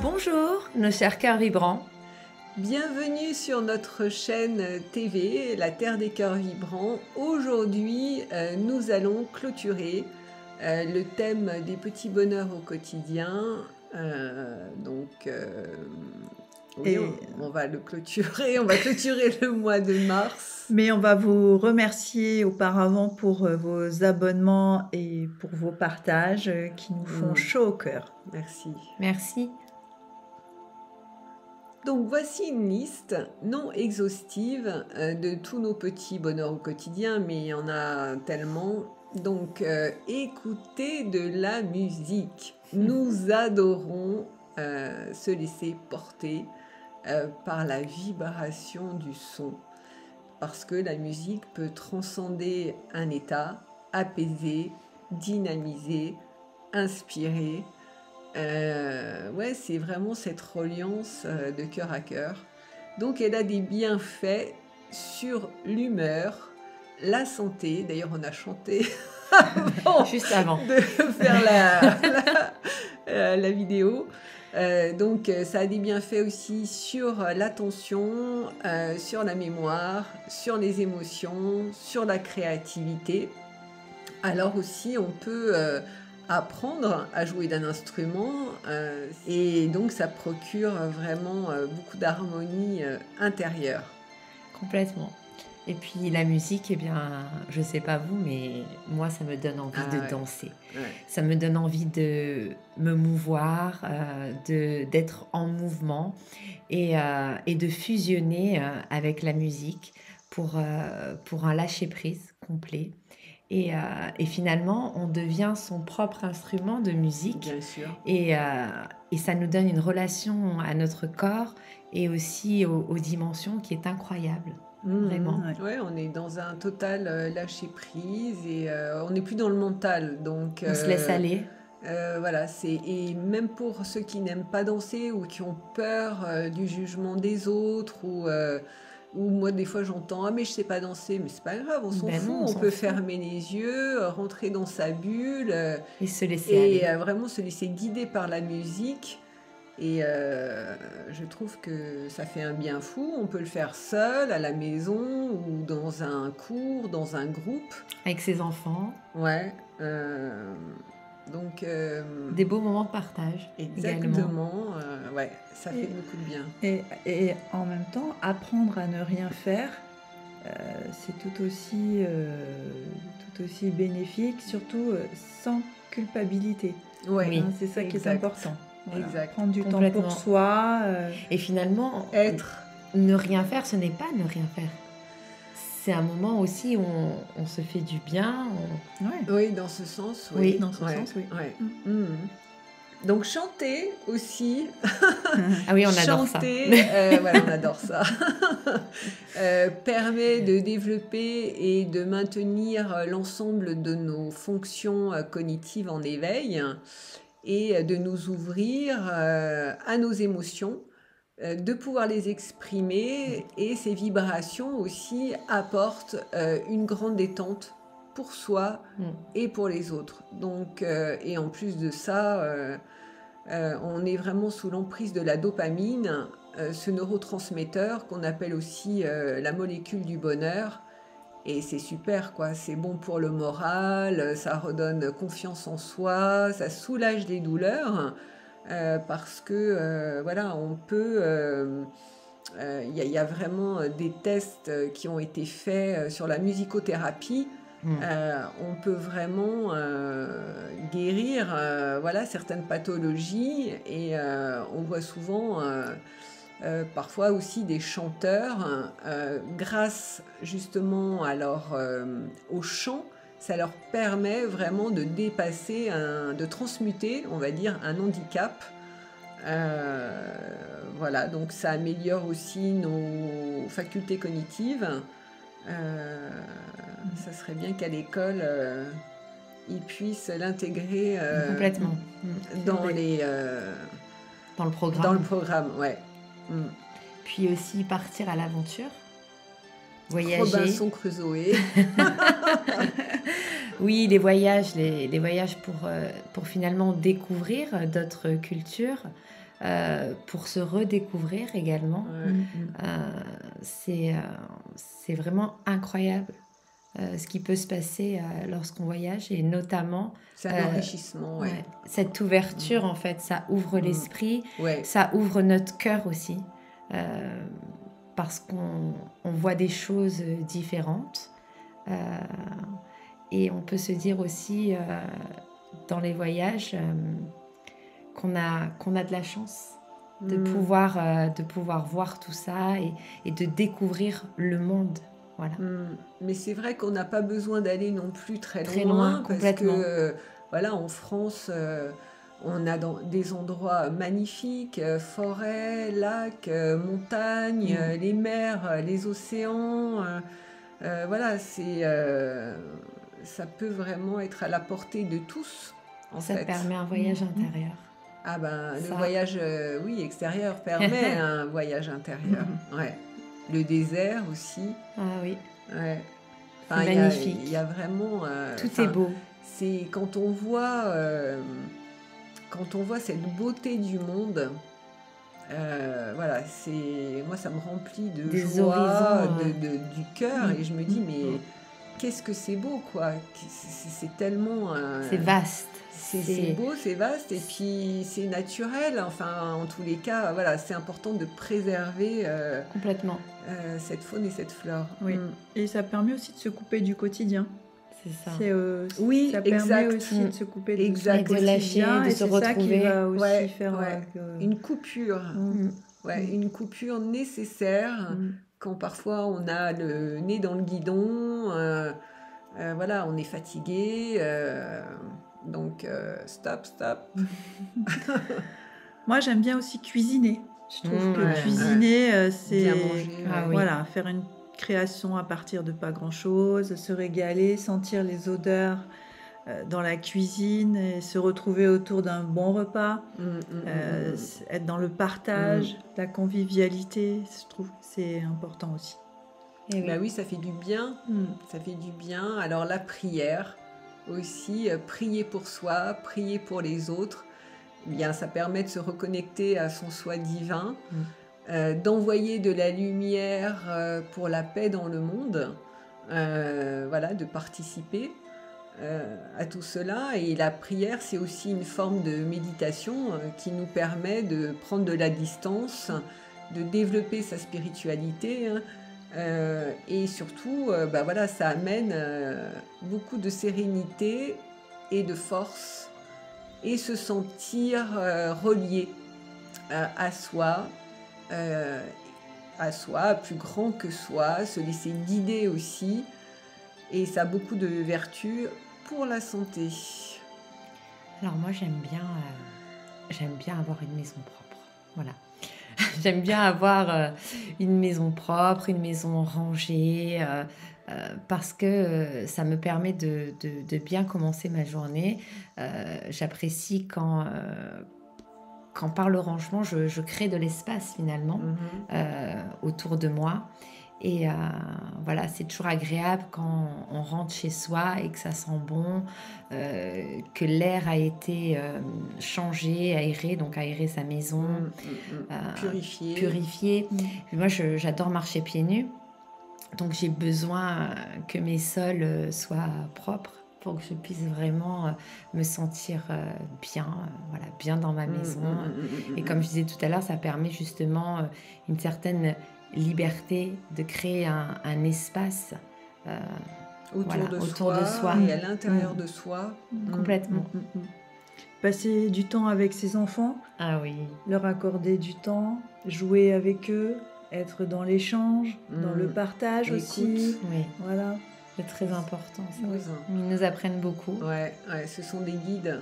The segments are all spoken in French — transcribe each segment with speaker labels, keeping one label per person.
Speaker 1: Bonjour, nos chers cœurs vibrants.
Speaker 2: Bienvenue sur notre chaîne TV, La Terre des Cœurs Vibrants. Aujourd'hui, nous allons clôturer le thème des petits bonheurs au quotidien. Oui, on va le clôturer, on va clôturer le mois de mars.
Speaker 3: Mais on va vous remercier auparavant pour vos abonnements et pour vos partages qui nous font chaud au cœur.
Speaker 2: Merci.
Speaker 1: Merci.
Speaker 2: Donc voici une liste non exhaustive de tous nos petits bonheurs au quotidien, mais il y en a tellement. Donc écoutez de la musique. Nous adorons se laisser porter par la vibration du son, parce que la musique peut transcender un état, apaiser, dynamiser, inspirer. C'est vraiment cette reliance de cœur à cœur. Donc elle a des bienfaits sur l'humeur, la santé. D'ailleurs on a chanté
Speaker 1: juste avant
Speaker 2: de faire la vidéo. Donc ça a des bienfaits aussi sur l'attention, sur la mémoire, sur les émotions, sur la créativité. Alors aussi on peut apprendre à jouer d'un instrument et donc ça procure vraiment beaucoup d'harmonie intérieure.
Speaker 1: Complètement. Et puis la musique, eh bien, je sais pas vous, mais moi ça me donne envie de danser. Ouais. Ça me donne envie de me mouvoir, d'être en mouvement et de fusionner avec la musique pour un lâcher-prise complet. Et finalement, on devient son propre instrument de musique.
Speaker 2: Bien sûr.
Speaker 1: Et ça nous donne une relation à notre corps et aussi aux dimensions qui est incroyable. Vraiment.
Speaker 2: Ouais, on est dans un total lâcher-prise et on n'est plus dans le mental. Donc,
Speaker 1: on se laisse aller.
Speaker 2: Voilà, et même pour ceux qui n'aiment pas danser ou qui ont peur du jugement des autres ou moi des fois j'entends mais je sais pas danser, mais c'est pas grave, on s'en fout, on peut fermer les yeux, rentrer dans sa bulle
Speaker 1: et se laisser aller.
Speaker 2: Et vraiment se laisser guider par la musique. Et je trouve que ça fait un bien fou. On peut le faire seul, à la maison ou dans un cours, dans un groupe.
Speaker 1: Avec ses enfants.
Speaker 2: Ouais.
Speaker 1: Des beaux moments de partage.
Speaker 2: Exactement. Ouais, ça fait beaucoup de bien.
Speaker 3: Et en même temps, apprendre à ne rien faire, c'est tout aussi bénéfique, surtout sans culpabilité.
Speaker 2: Ouais.
Speaker 3: Oui, c'est ça qui est important.
Speaker 2: Voilà. Exact.
Speaker 3: Prendre du temps pour soi.
Speaker 1: Et finalement, ne rien faire, ce n'est pas ne rien faire. C'est un moment aussi où on se fait du bien.
Speaker 2: Oui, dans ce sens, oui.
Speaker 3: Oui, dans ce sens, oui.
Speaker 2: Ouais. Donc chanter aussi.
Speaker 1: Ah oui, on adore
Speaker 2: chanter, ça. Voilà, on adore ça. Permet de développer et de maintenir l'ensemble de nos fonctions cognitives en éveil et de nous ouvrir à nos émotions, de pouvoir les exprimer, et ces vibrations aussi apportent une grande détente pour soi et pour les autres. Donc, et en plus de ça, on est vraiment sous l'emprise de la dopamine, ce neurotransmetteur qu'on appelle aussi la molécule du bonheur. Et c'est super, quoi. C'est bon pour le moral, ça redonne confiance en soi, ça soulage les douleurs, parce que, voilà, on peut... y a vraiment des tests qui ont été faits sur la musicothérapie. On peut vraiment guérir voilà, certaines pathologies, et on voit souvent... parfois aussi des chanteurs, grâce justement au chant, ça leur permet vraiment de dépasser, de transmuter, on va dire, un handicap. Voilà, donc ça améliore aussi nos facultés cognitives. Ça serait bien qu'à l'école, ils puissent l'intégrer
Speaker 1: complètement
Speaker 2: dans
Speaker 1: le programme.
Speaker 2: Dans le programme, ouais.
Speaker 1: Puis aussi partir à l'aventure, voyager.
Speaker 2: Robinson Crusoe.
Speaker 1: Oui, les voyages pour finalement découvrir d'autres cultures, pour se redécouvrir également. C'est vraiment incroyable ce qui peut se passer lorsqu'on voyage, et notamment
Speaker 2: c'est un enrichissement,
Speaker 1: cette ouverture, en fait, ça ouvre l'esprit, ça ouvre notre cœur aussi, parce qu'on voit des choses différentes, et on peut se dire aussi dans les voyages qu'on a de la chance de pouvoir voir tout ça et de découvrir le monde. Voilà.
Speaker 2: Mais c'est vrai qu'on n'a pas besoin d'aller non plus très
Speaker 1: loin,
Speaker 2: parce que voilà, en France, on a des endroits magnifiques, forêts, lacs, montagnes, les mers, les océans. Voilà, ça peut vraiment être à la portée de tous.
Speaker 1: Ça permet un voyage intérieur.
Speaker 2: Ah ben, le voyage, extérieur permet un voyage intérieur. Ouais. Le désert aussi.
Speaker 1: Ah oui.
Speaker 2: Ouais.
Speaker 1: Enfin, c'est magnifique.
Speaker 2: Il y a vraiment...
Speaker 1: tout est beau.
Speaker 2: C'est quand on voit cette beauté du monde, voilà, moi ça me remplit de joie, du cœur, et je me dis mais qu'est-ce que c'est beau, quoi. C'est tellement...
Speaker 1: c'est vaste.
Speaker 2: C'est beau, c'est vaste, et puis c'est naturel. Enfin, en tous les cas, voilà, c'est important de préserver
Speaker 1: complètement
Speaker 2: cette faune et cette flore.
Speaker 3: Oui. Et ça permet aussi de se couper du quotidien.
Speaker 1: C'est ça.
Speaker 3: Oui, ça permet aussi de se couper de son quotidien,
Speaker 1: de se retrouver.
Speaker 3: Ça qui va aussi faire
Speaker 2: une coupure. Une coupure nécessaire quand parfois on a le nez dans le guidon. Voilà, on est fatigué. Donc, stop.
Speaker 3: Moi, j'aime bien aussi cuisiner. Je trouve que cuisiner, c'est
Speaker 2: bien manger,
Speaker 3: voilà, faire une création à partir de pas grand-chose, se régaler, sentir les odeurs dans la cuisine, et se retrouver autour d'un bon repas, être dans le partage, la convivialité. Je trouve que c'est important aussi.
Speaker 2: Et oui, ça fait du bien. Ça fait du bien. Alors, la prière aussi, prier pour soi, prier pour les autres, bien, ça permet de se reconnecter à son soi divin, d'envoyer de la lumière pour la paix dans le monde, voilà, de participer à tout cela. Et la prière, c'est aussi une forme de méditation qui nous permet de prendre de la distance, de développer sa spiritualité, et surtout, voilà, ça amène beaucoup de sérénité et de force, et se sentir relié à soi, plus grand que soi, se laisser guider aussi, et ça a beaucoup de vertus pour la santé.
Speaker 1: Alors moi j'aime bien avoir une maison propre, voilà. J'aime bien avoir une maison propre, une maison rangée, parce que ça me permet de bien commencer ma journée. J'apprécie quand par le rangement, je crée de l'espace finalement autour de moi. Et voilà, c'est toujours agréable quand on rentre chez soi et que ça sent bon, que l'air a été changé, aéré, donc aérer sa maison, purifié. Moi, j'adore marcher pieds nus, donc j'ai besoin que mes sols soient propres pour que je puisse vraiment me sentir bien, voilà, bien dans ma maison. Et comme je disais tout à l'heure, ça permet justement une certaine liberté de créer un espace
Speaker 2: autour de soi et à l'intérieur de soi.
Speaker 1: Complètement.
Speaker 3: Passer du temps avec ses enfants, leur accorder du temps, jouer avec eux, être dans l'échange, dans le partage aussi. Voilà.
Speaker 1: C'est très important. Ils nous apprennent beaucoup.
Speaker 2: Ouais, ce sont des guides.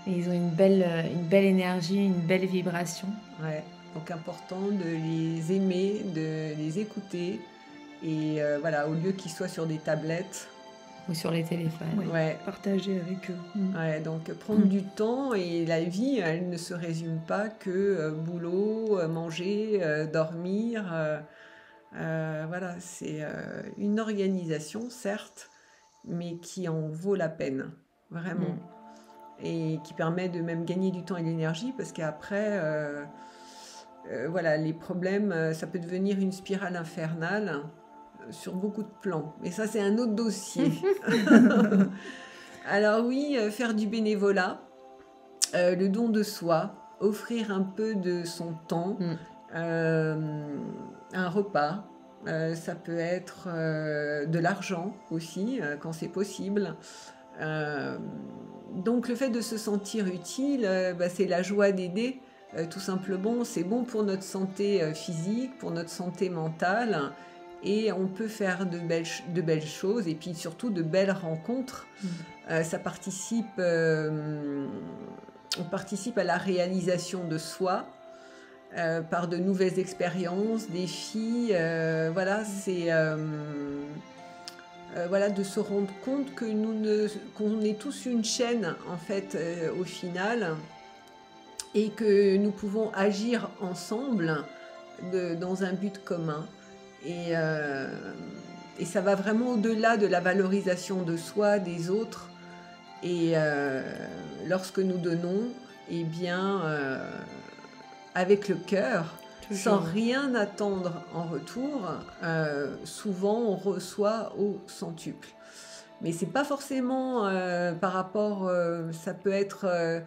Speaker 1: Et ils ont une belle énergie, une belle vibration.
Speaker 2: Ouais. Donc important de les aimer, de les écouter, et voilà, au lieu qu'ils soient sur des tablettes
Speaker 1: ou sur les téléphones,
Speaker 3: partager avec eux.
Speaker 2: Donc prendre du temps, et la vie, elle ne se résume pas que boulot, manger, dormir. Voilà, c'est une organisation certes, mais qui en vaut la peine, vraiment. Et qui permet de même gagner du temps et de l'énergie, parce qu'après, voilà, les problèmes, ça peut devenir une spirale infernale sur beaucoup de plans. Mais ça, c'est un autre dossier. Alors oui, faire du bénévolat, le don de soi, offrir un peu de son temps, un repas, ça peut être de l'argent aussi, quand c'est possible. Donc le fait de se sentir utile, c'est la joie d'aider, tout simplement. C'est bon pour notre santé physique, pour notre santé mentale, et on peut faire de belles choses, et puis surtout de belles rencontres. Ça participe, on participe à la réalisation de soi, par de nouvelles expériences, défis. Voilà, c'est voilà, de se rendre compte que qu'on est tous une chaîne, en fait, au final, et que nous pouvons agir ensemble dans un but commun. Et ça va vraiment au-delà de la valorisation de soi, des autres. Et lorsque nous donnons, eh bien, avec le cœur, sans rien attendre en retour, souvent on reçoit au centuple. Mais c'est pas forcément par rapport, ça peut être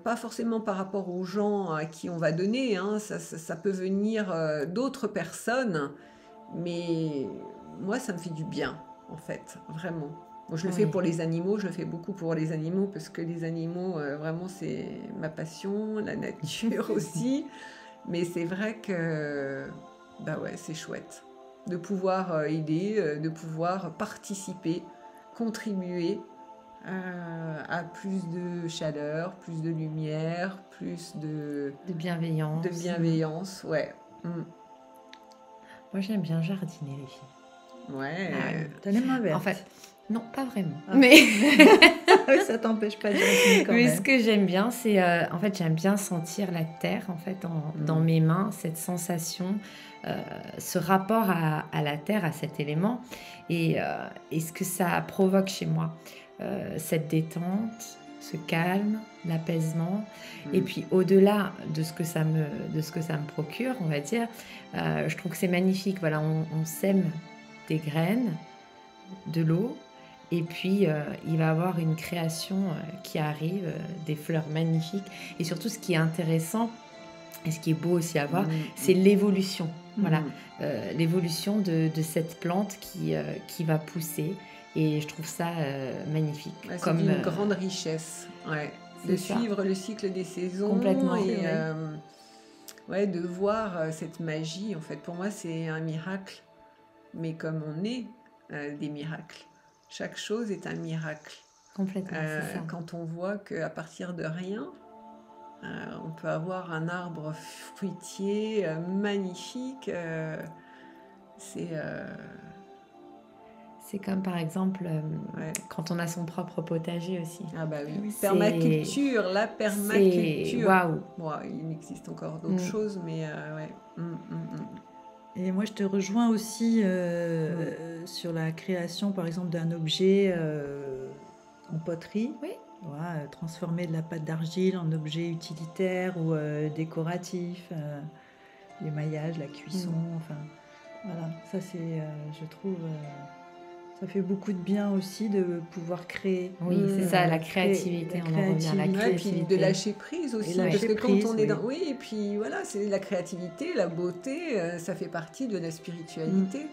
Speaker 2: pas forcément par rapport aux gens à qui on va donner, hein, ça peut venir d'autres personnes, mais moi ça me fait du bien, en fait, vraiment. Bon, je le fais pour les animaux, je le fais beaucoup pour les animaux, parce que les animaux, vraiment, c'est ma passion, la nature aussi. Mais c'est vrai que, bah ouais, c'est chouette de pouvoir aider, de pouvoir participer, contribuer à plus de chaleur, plus de lumière, plus de
Speaker 1: bienveillance.
Speaker 2: De bienveillance, ouais.
Speaker 1: Moi, j'aime bien jardiner, les filles.
Speaker 2: Ouais.
Speaker 3: T'as les mains vertes.
Speaker 1: En fait, non, pas vraiment. Mais
Speaker 3: ça t'empêche pas de jardiner quand même.
Speaker 1: Mais ce que j'aime bien, c'est en fait, j'aime bien sentir la terre en fait dans mes mains, cette sensation, ce rapport à la terre, à cet élément, et ce que ça provoque chez moi, cette détente, ce calme, l'apaisement, et puis au-delà de ce que ça me procure, on va dire, je trouve que c'est magnifique. Voilà, on sème des graines, de l'eau. Et puis, il va y avoir une création qui arrive, des fleurs magnifiques. Et surtout, ce qui est intéressant, et ce qui est beau aussi à voir, c'est l'évolution. Voilà, l'évolution de cette plante qui va pousser. Et je trouve ça magnifique.
Speaker 2: Ouais, c'est une grande richesse, de suivre le cycle des saisons.
Speaker 1: Complètement.
Speaker 2: Et ouais, de voir cette magie. En fait, pour moi, c'est un miracle. Mais comme on est des miracles. Chaque chose est un miracle.
Speaker 1: Complètement, c'est ça.
Speaker 2: Quand on voit qu'à partir de rien, on peut avoir un arbre fruitier magnifique.
Speaker 1: C'est comme par exemple quand on a son propre potager aussi.
Speaker 2: Ah bah oui, permaculture, la permaculture.
Speaker 1: Waouh.
Speaker 2: Bon, il existe encore d'autres choses, mais ouais.
Speaker 3: Et moi, je te rejoins aussi sur la création, par exemple, d'un objet en poterie.
Speaker 1: Oui.
Speaker 3: Voilà, transformer de la pâte d'argile en objet utilitaire ou décoratif, l'émaillage, la cuisson, enfin, voilà. Ça, c'est, je trouve, ça fait beaucoup de bien aussi de pouvoir créer.
Speaker 1: Oui, c'est ça, la créativité, on en revient à la créativité.
Speaker 2: Et puis de lâcher prise aussi, parce que quand on est dans... Oui, et puis voilà, c'est la créativité, la beauté, ça fait partie de la spiritualité.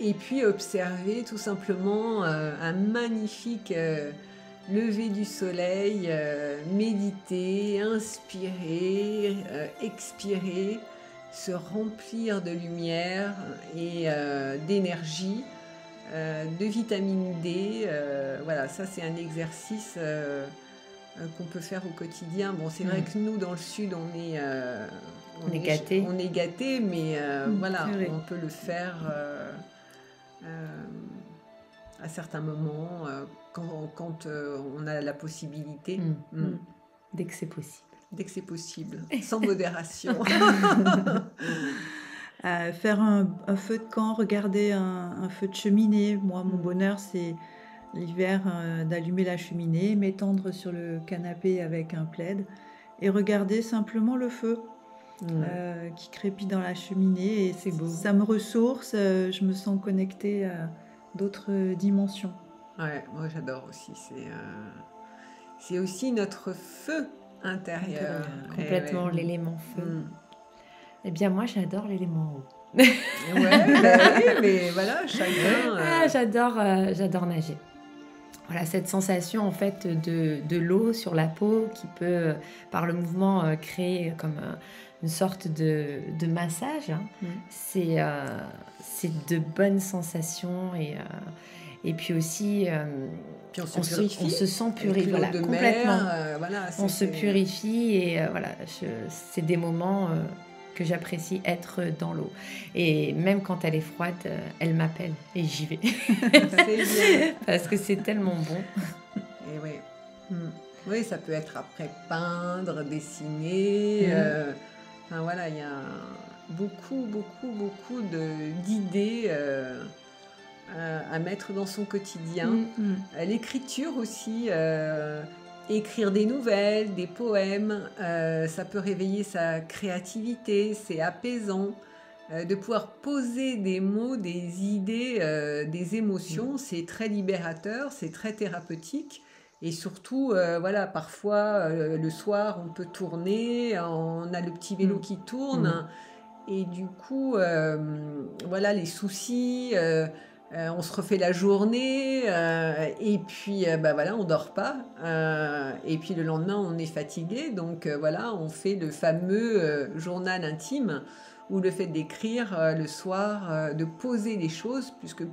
Speaker 2: Et puis observer tout simplement un magnifique lever du soleil, méditer, inspirer, expirer, se remplir de lumière et d'énergie, de vitamine D. Voilà, ça c'est un exercice qu'on peut faire au quotidien. Bon, c'est vrai que nous, dans le Sud, on est gâtés. On est gâtés, mais voilà, on peut le faire à certains moments, quand on a la possibilité.
Speaker 1: Dès que c'est possible.
Speaker 2: Dès que c'est possible, sans modération.
Speaker 3: faire un feu de camp, regarder un feu de cheminée. Moi, mon bonheur, c'est l'hiver d'allumer la cheminée, m'étendre sur le canapé avec un plaid et regarder simplement le feu qui crépit dans la cheminée. Et
Speaker 2: C'est beau.
Speaker 3: Ça me ressource, je me sens connectée à d'autres dimensions.
Speaker 2: Ouais, moi j'adore aussi. C'est aussi notre feu intérieur.
Speaker 1: Complètement l'élément feu. Eh bien, moi, j'adore l'élément eau.
Speaker 2: Ouais, oui, mais voilà, chacun...
Speaker 1: J'adore nager. Voilà, cette sensation en fait de l'eau sur la peau qui peut, par le mouvement, créer comme une sorte de massage. C'est de bonnes sensations et puis aussi
Speaker 2: puis on se
Speaker 1: sent purifié, voilà, complètement. On se purifie et voilà, c'est des moments que j'apprécie être dans l'eau. Et même quand elle est froide, elle m'appelle et j'y vais.
Speaker 2: C'est bien.
Speaker 1: Parce que c'est tellement bon.
Speaker 2: Et oui. Oui, ça peut être après peindre, dessiner. Enfin voilà, il y a beaucoup d'idées à mettre dans son quotidien. L'écriture aussi. Écrire des nouvelles, des poèmes, ça peut réveiller sa créativité, c'est apaisant. De pouvoir poser des mots, des idées, des émotions, c'est très libérateur, c'est très thérapeutique. Et surtout, voilà, parfois, le soir, on peut tourner, on a le petit vélo qui tourne. Et du coup, voilà, les soucis... on se refait la journée et puis voilà, on dort pas et puis le lendemain on est fatigué, donc voilà, on fait le fameux journal intime où le fait d'écrire le soir, de poser les choses, puisque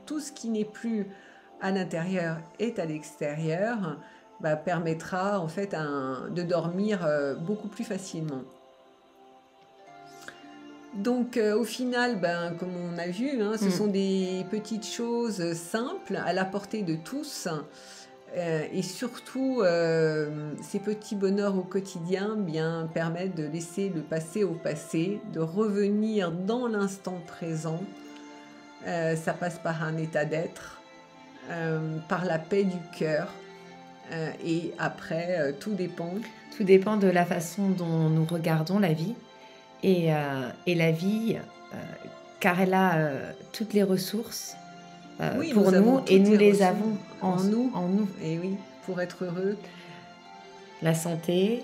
Speaker 2: tout ce qui n'est plus à l'intérieur est à l'extérieur, permettra en fait de dormir beaucoup plus facilement. Donc au final, comme on a vu, ce sont des petites choses simples à la portée de tous. Et surtout, ces petits bonheurs au quotidien permettent de laisser le passé au passé, de revenir dans l'instant présent. Ça passe par un état d'être, par la paix du cœur. Et après, tout dépend.
Speaker 1: Tout dépend de la façon dont nous regardons la vie. Et la vie, car elle a toutes les ressources pour nous, et nous les avons en nous.
Speaker 2: Et oui, pour être heureux.
Speaker 1: La santé,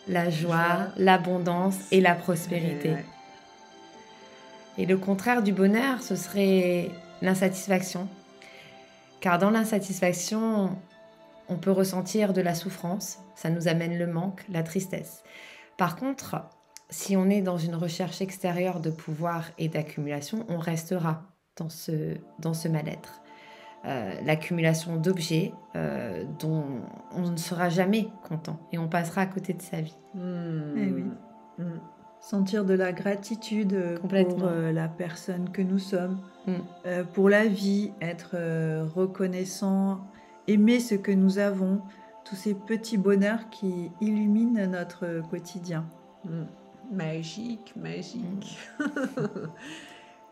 Speaker 1: la joie, l'abondance et la prospérité.
Speaker 2: Ouais.
Speaker 1: Et le contraire du bonheur, ce serait l'insatisfaction. Car dans l'insatisfaction, on peut ressentir de la souffrance, ça nous amène le manque, la tristesse. Par contre, si on est dans une recherche extérieure de pouvoir et d'accumulation, on restera dans ce mal-être. L'accumulation d'objets dont on ne sera jamais content et on passera à côté de sa vie.
Speaker 3: Eh oui. Sentir de la gratitude pour la personne que nous sommes, pour la vie, être reconnaissant, aimer ce que nous avons, tous ces petits bonheurs qui illuminent notre quotidien.
Speaker 2: Magique.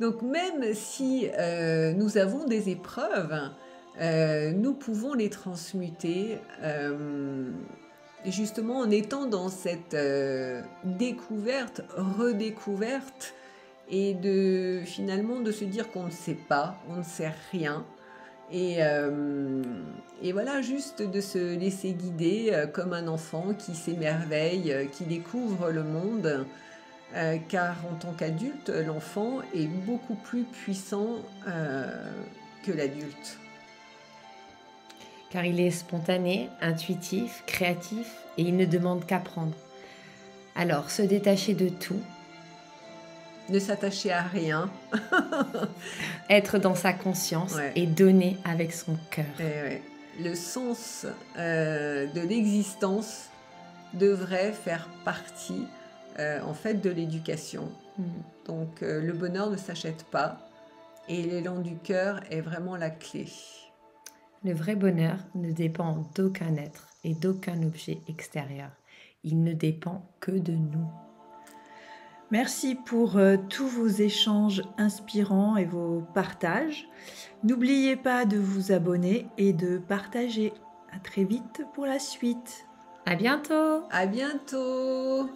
Speaker 2: Donc même si nous avons des épreuves, nous pouvons les transmuter justement en étant dans cette découverte, redécouverte, et finalement de se dire qu'on ne sait pas, on ne sait rien. Et voilà, juste de se laisser guider comme un enfant qui s'émerveille, qui découvre le monde, car en tant qu'adulte, l'enfant est beaucoup plus puissant que l'adulte.
Speaker 1: Car il est spontané, intuitif, créatif, et il ne demande qu'apprendre. Alors, se détacher de tout.
Speaker 2: Ne s'attacher à rien.
Speaker 1: Être dans sa conscience et donner avec son cœur.
Speaker 2: Le sens de l'existence devrait faire partie en fait de l'éducation. Donc le bonheur ne s'achète pas et l'élan du cœur est vraiment la clé.
Speaker 1: Le vrai bonheur ne dépend d'aucun être et d'aucun objet extérieur. Il ne dépend que de nous.
Speaker 3: Merci pour tous vos échanges inspirants et vos partages. N'oubliez pas de vous abonner et de partager. À très vite pour la suite.
Speaker 1: À bientôt!
Speaker 2: À bientôt!